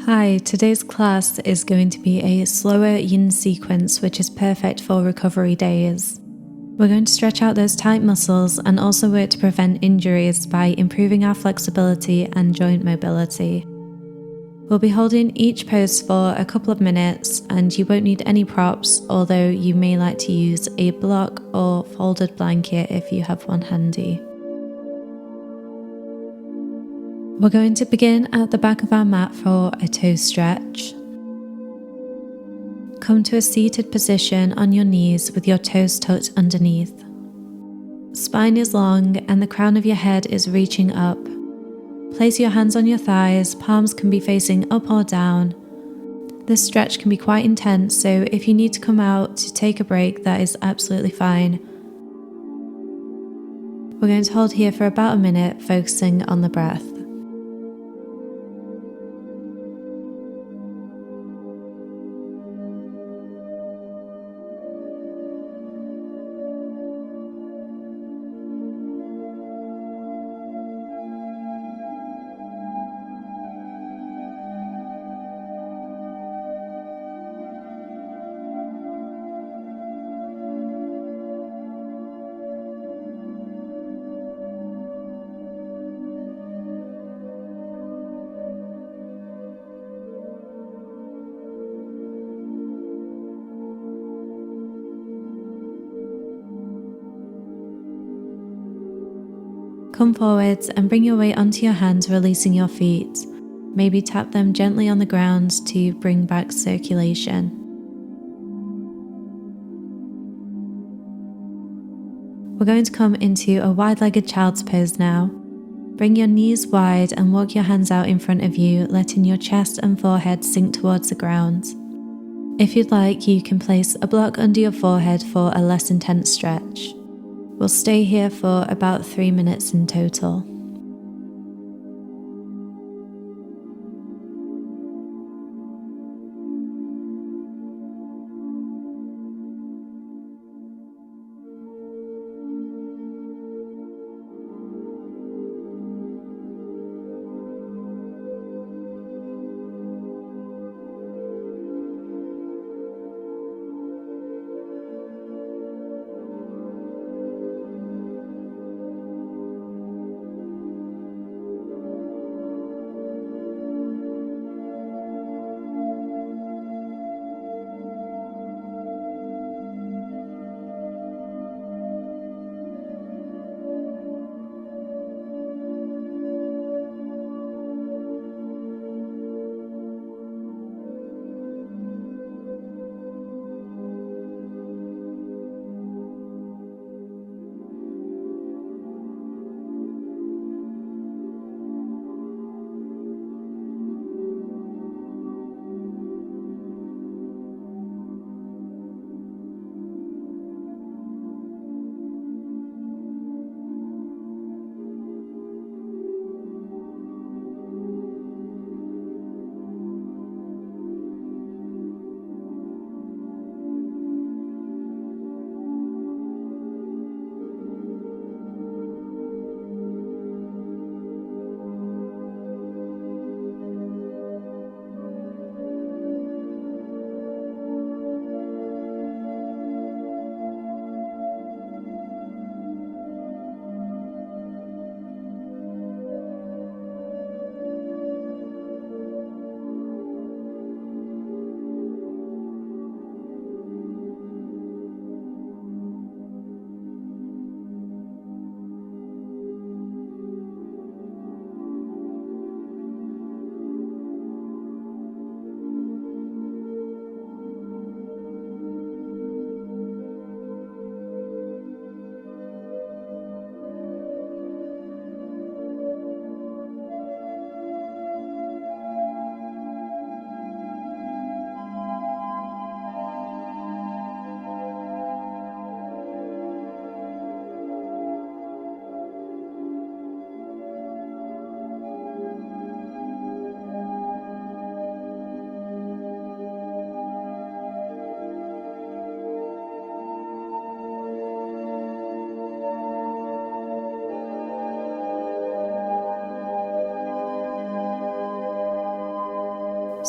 Hi, today's class is going to be a slower yin sequence which is perfect for recovery days. We're going to stretch out those tight muscles and also work to prevent injuries by improving our flexibility and joint mobility. We'll be holding each pose for a couple of minutes and you won't need any props, although you may like to use a block or folded blanket if you have one handy. We're going to begin at the back of our mat for a toe stretch. Come to a seated position on your knees with your toes tucked underneath. Spine is long and the crown of your head is reaching up. Place your hands on your thighs, palms can be facing up or down. This stretch can be quite intense, so if you need to come out to take a break, that is absolutely fine. We're going to hold here for about a minute, focusing on the breath. Come forwards and bring your weight onto your hands, releasing your feet. Maybe tap them gently on the ground to bring back circulation. We're going to come into a wide-legged child's pose now. Bring your knees wide and walk your hands out in front of you, letting your chest and forehead sink towards the ground. If you'd like, you can place a block under your forehead for a less intense stretch. We'll stay here for about 3 minutes in total.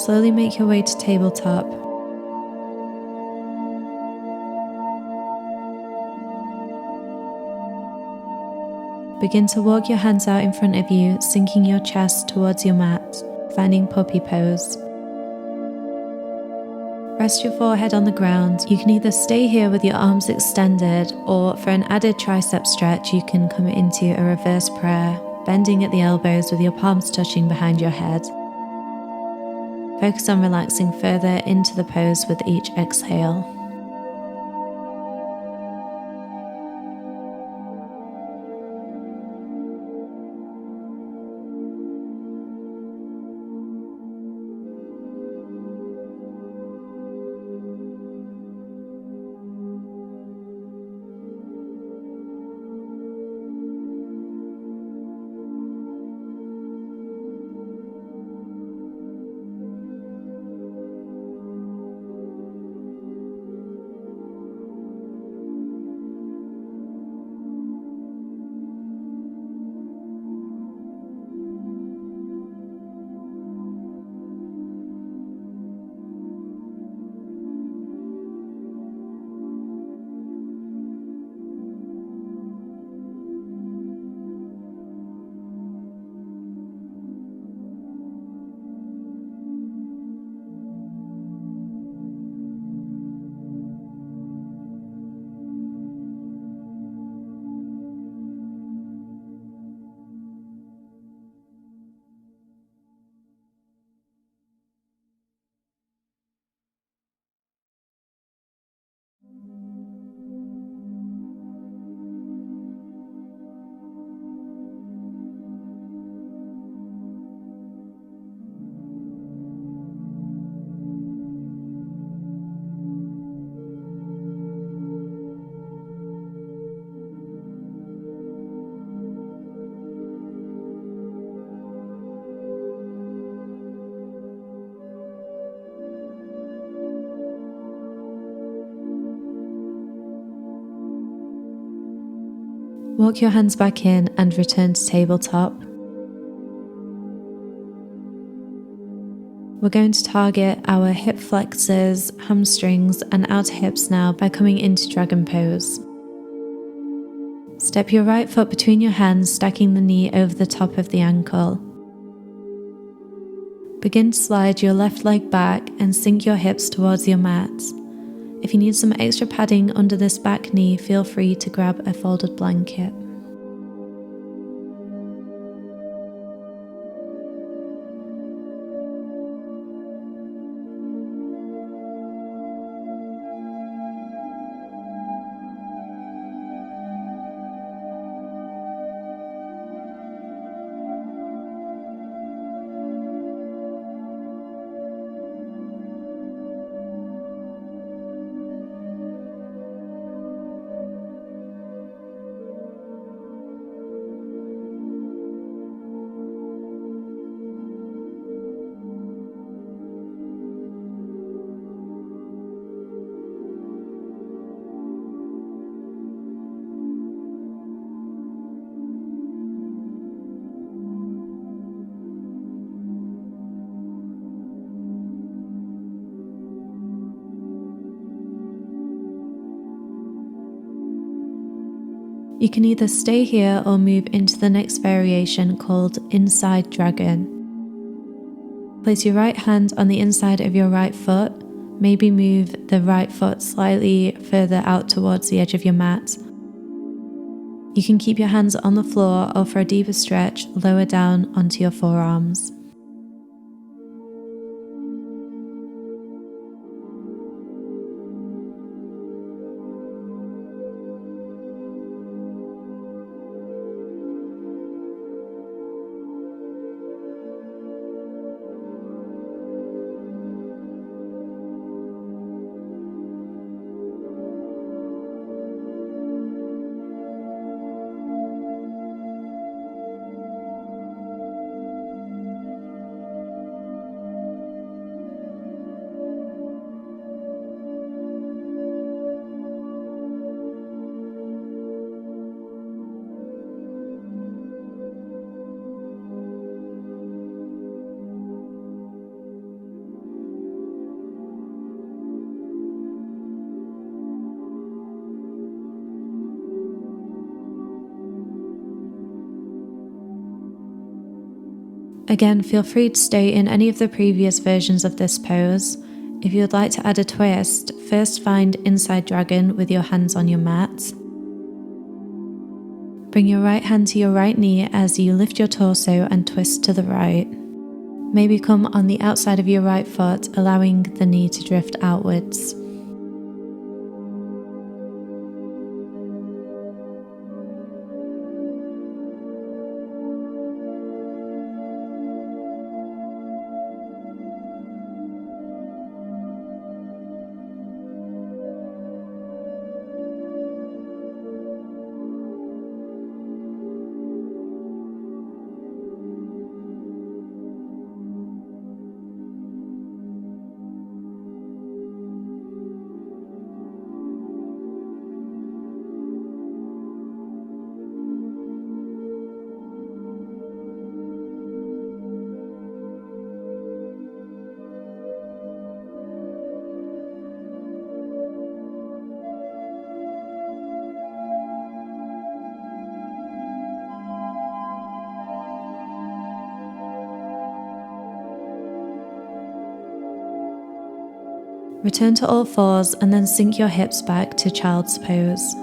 Slowly make your way to tabletop. Begin to walk your hands out in front of you, sinking your chest towards your mat, finding puppy pose. Rest your forehead on the ground. You can either stay here with your arms extended, or for an added tricep stretch, you can come into a reverse prayer, bending at the elbows with your palms touching behind your head. Focus on relaxing further into the pose with each exhale. Walk your hands back in and return to tabletop. We're going to target our hip flexors, hamstrings, and outer hips now by coming into dragon pose. Step your right foot between your hands, stacking the knee over the top of the ankle. Begin to slide your left leg back and sink your hips towards your mat. If you need some extra padding under this back knee, feel free to grab a folded blanket. You can either stay here or move into the next variation called Inside Dragon. Place your right hand on the inside of your right foot, maybe move the right foot slightly further out towards the edge of your mat. You can keep your hands on the floor or for a deeper stretch, lower down onto your forearms. Again, feel free to stay in any of the previous versions of this pose. If you would like to add a twist, first find inside dragon with your hands on your mat. Bring your right hand to your right knee as you lift your torso and twist to the right. Maybe come on the outside of your right foot, allowing the knee to drift outwards. Return to all fours and then sink your hips back to child's pose.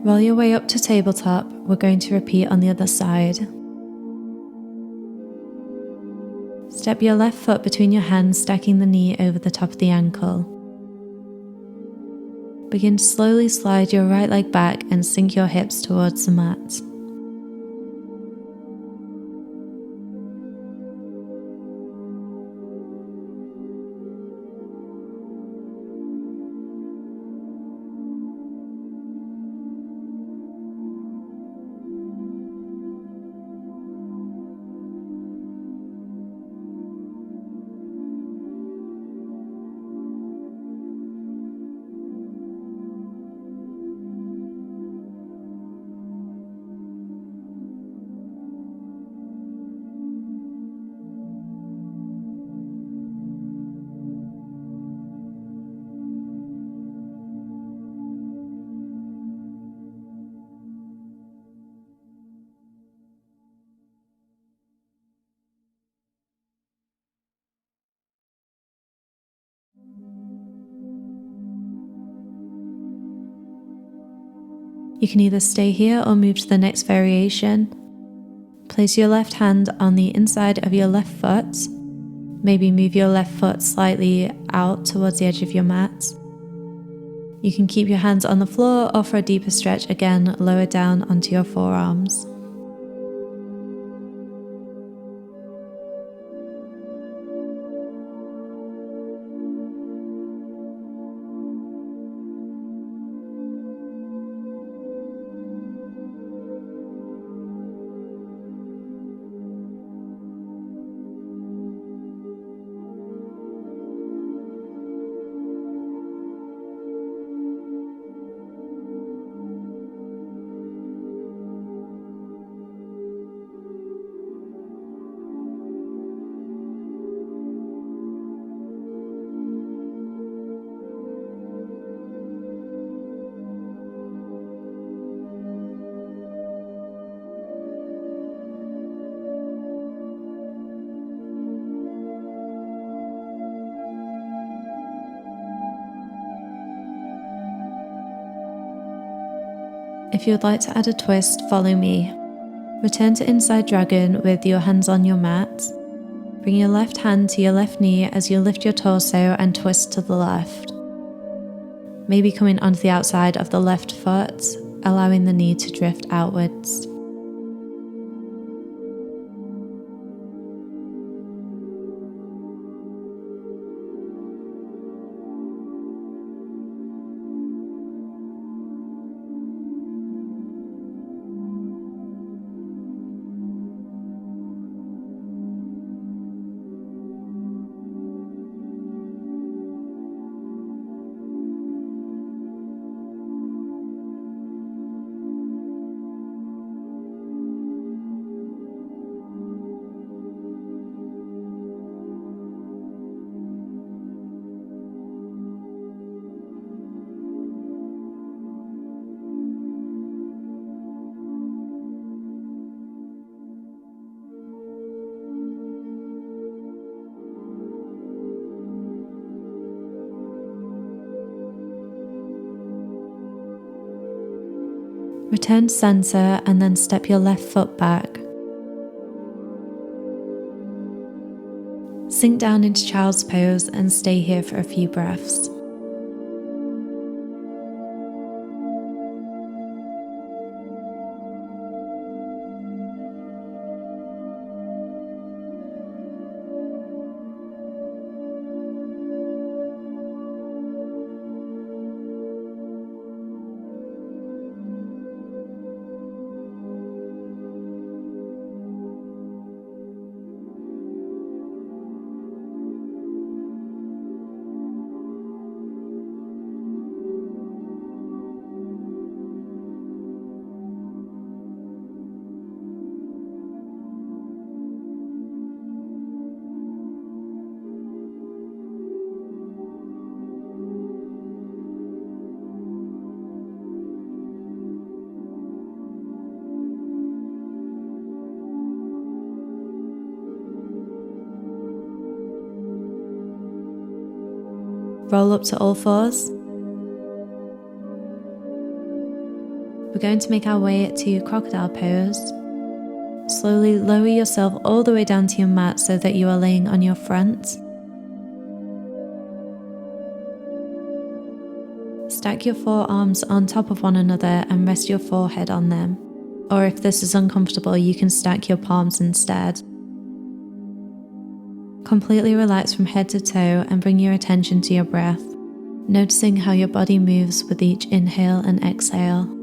Roll your way up to tabletop. We're going to repeat on the other side. Step your left foot between your hands, stacking the knee over the top of the ankle. Begin to slowly slide your right leg back and sink your hips towards the mat. You can either stay here or move to the next variation. Place your left hand on the inside of your left foot. Maybe move your left foot slightly out towards the edge of your mat. You can keep your hands on the floor or for a deeper stretch, again, lower down onto your forearms. If you would like to add a twist, follow me. Return to inside dragon with your hands on your mat. Bring your left hand to your left knee as you lift your torso and twist to the left. Maybe coming onto the outside of the left foot, allowing the knee to drift outwards. Return to center and then step your left foot back. Sink down into child's pose and stay here for a few breaths. Roll up to all fours. We're going to make our way to crocodile pose. Slowly lower yourself all the way down to your mat so that you are laying on your front. Stack your forearms on top of one another and rest your forehead on them. Or if this is uncomfortable, you can stack your palms instead. Completely relax from head to toe and bring your attention to your breath, noticing how your body moves with each inhale and exhale.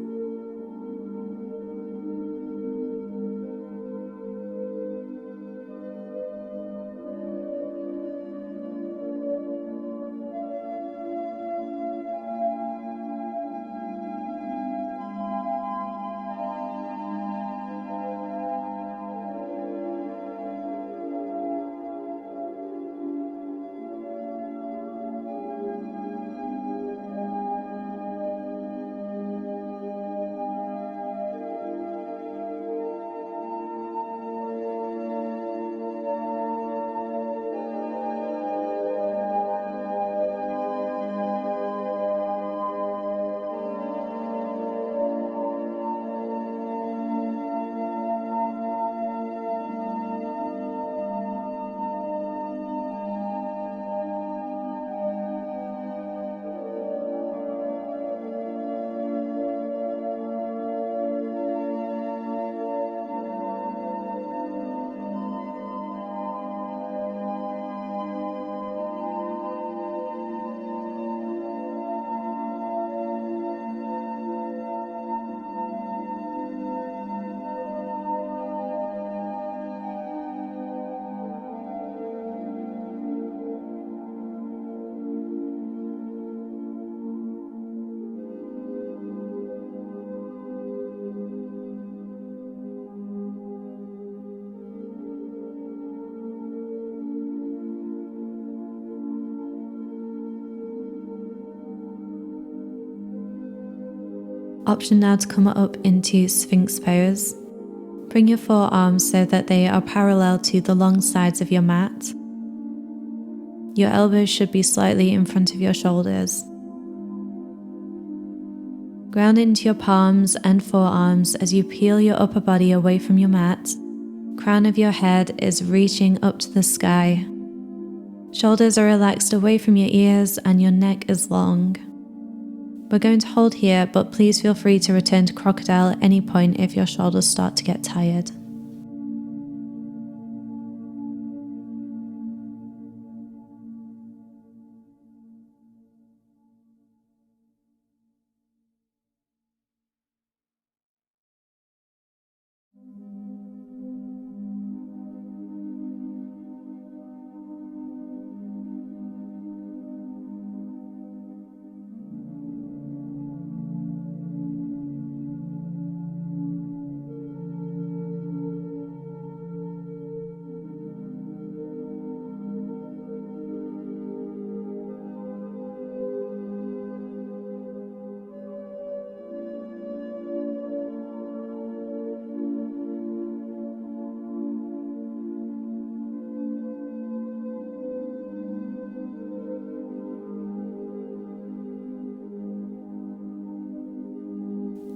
Option now to come up into Sphinx pose. Bring your forearms so that they are parallel to the long sides of your mat. Your elbows should be slightly in front of your shoulders. Ground into your palms and forearms as you peel your upper body away from your mat, Crown of your head is reaching up to the sky. Shoulders are relaxed away from your ears and your neck is long. We're going to hold here, but please feel free to return to crocodile at any point if your shoulders start to get tired.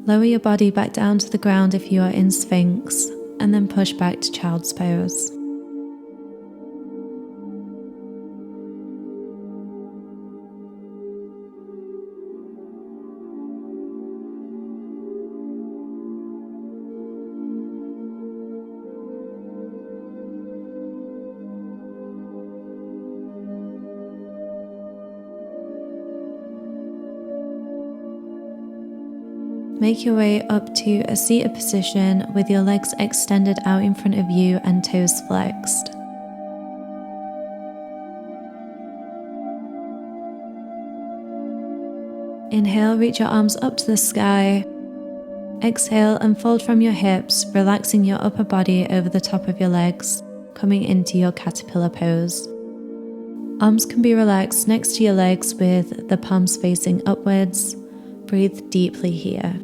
Lower your body back down to the ground if you are in Sphinx, and then push back to Child's Pose. Make your way up to a seated position with your legs extended out in front of you and toes flexed. Inhale, reach your arms up to the sky. Exhale and fold from your hips, relaxing your upper body over the top of your legs, coming into your caterpillar pose. Arms can be relaxed next to your legs with the palms facing upwards. Breathe deeply here.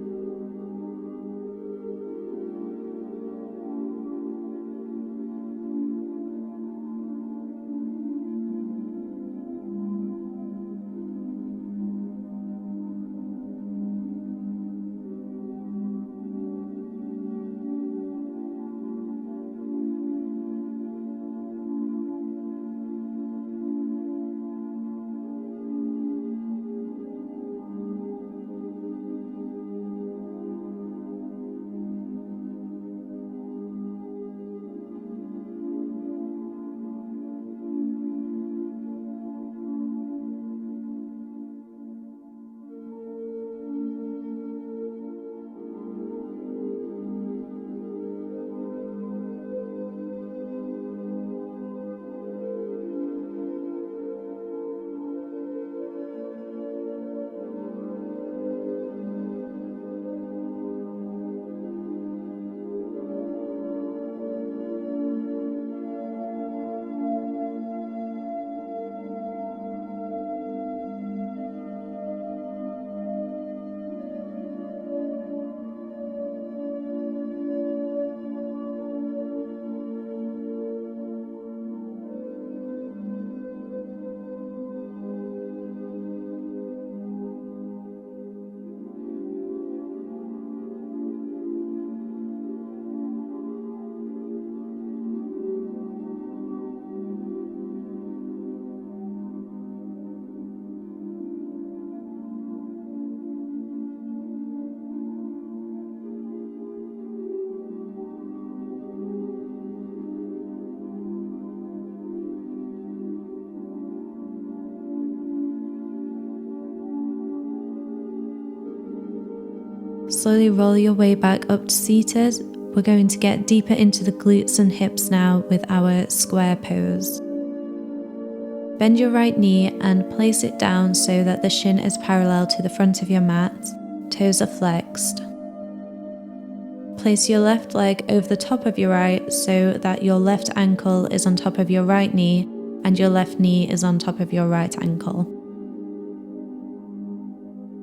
Slowly roll your way back up to seated. We're going to get deeper into the glutes and hips now with our square pose. Bend your right knee and place it down so that the shin is parallel to the front of your mat. Toes are flexed. Place your left leg over the top of your right so that your left ankle is on top of your right knee and your left knee is on top of your right ankle.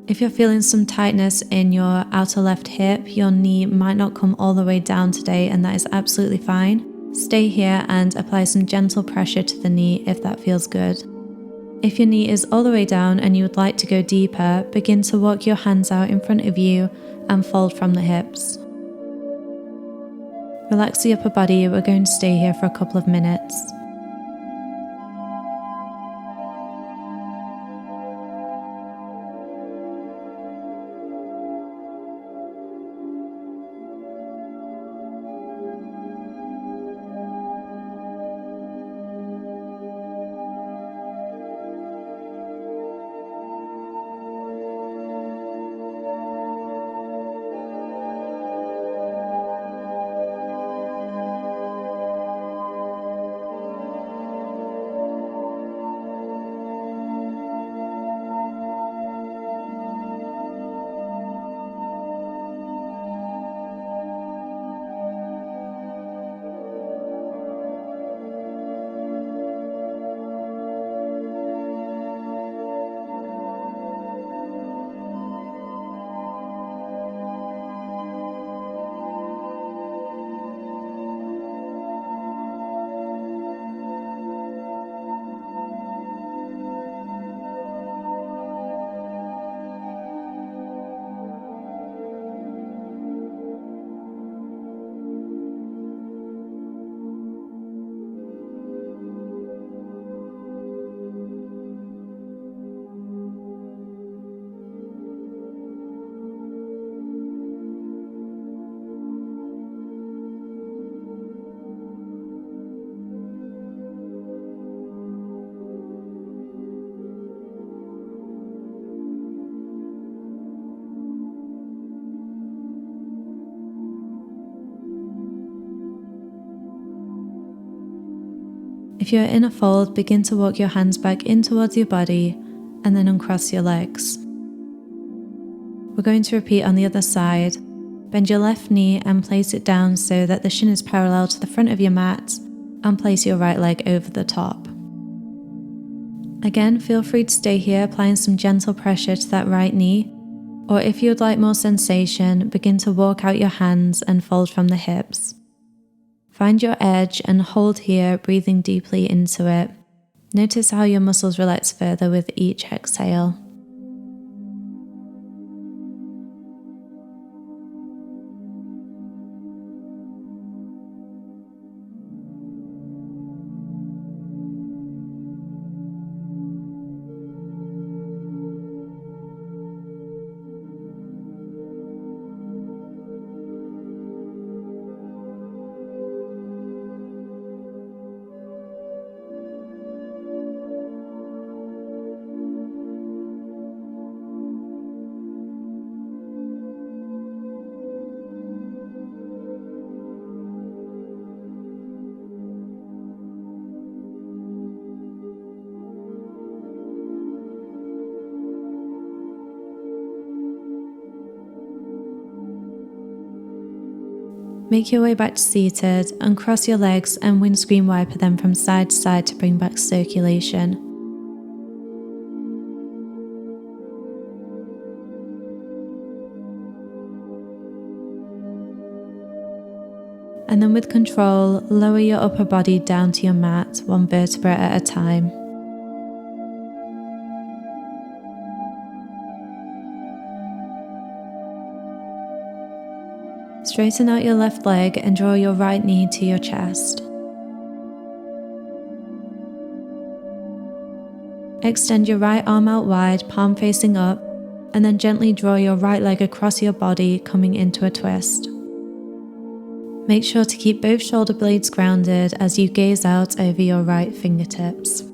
If you're feeling some tightness in your outer left hip, your knee might not come all the way down today, and that is absolutely fine. Stay here and apply some gentle pressure to the knee if that feels good. If your knee is all the way down and you would like to go deeper, begin to walk your hands out in front of you and fold from the hips. Relax the upper body, we're going to stay here for a couple of minutes. If you're in a fold, begin to walk your hands back in towards your body and then uncross your legs. We're going to repeat on the other side. Bend your left knee and place it down so that the shin is parallel to the front of your mat, and place your right leg over the top. Again, feel free to stay here, applying some gentle pressure to that right knee, or if you would like more sensation, begin to walk out your hands and fold from the hips. Find your edge and hold here, breathing deeply into it. Notice how your muscles relax further with each exhale. Make your way back to seated, uncross your legs and windscreen wiper them from side to side to bring back circulation. And then with control, lower your upper body down to your mat, one vertebra at a time. Straighten out your left leg and draw your right knee to your chest. Extend your right arm out wide, palm facing up, and then gently draw your right leg across your body, coming into a twist. Make sure to keep both shoulder blades grounded as you gaze out over your right fingertips.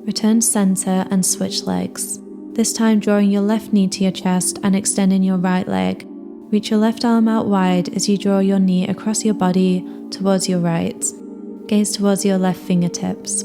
Return to center and switch legs. This time drawing your left knee to your chest and extending your right leg. Reach your left arm out wide as you draw your knee across your body towards your right. Gaze towards your left fingertips.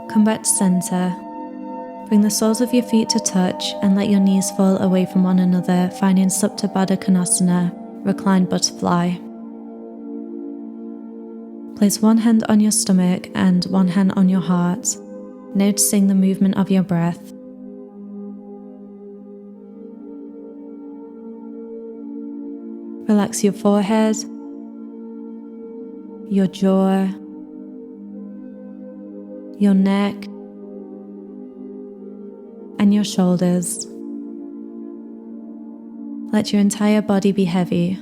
Come back to center. Bring the soles of your feet to touch and let your knees fall away from one another, finding Supta Baddha Konasana, reclined butterfly. Place one hand on your stomach and one hand on your heart, noticing the movement of your breath. Relax your forehead, your jaw, your neck, and your shoulders. Let your entire body be heavy.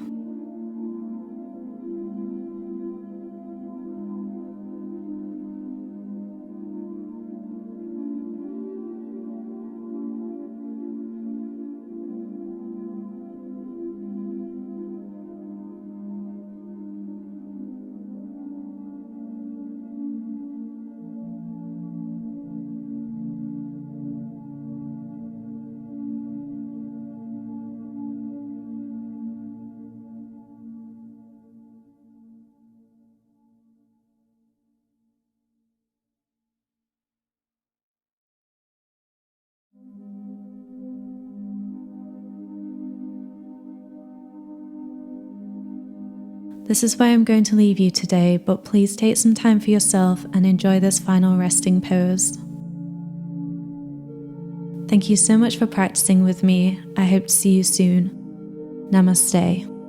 This is where I'm going to leave you today, but please take some time for yourself and enjoy this final resting pose. Thank you so much for practicing with me. I hope to see you soon. Namaste.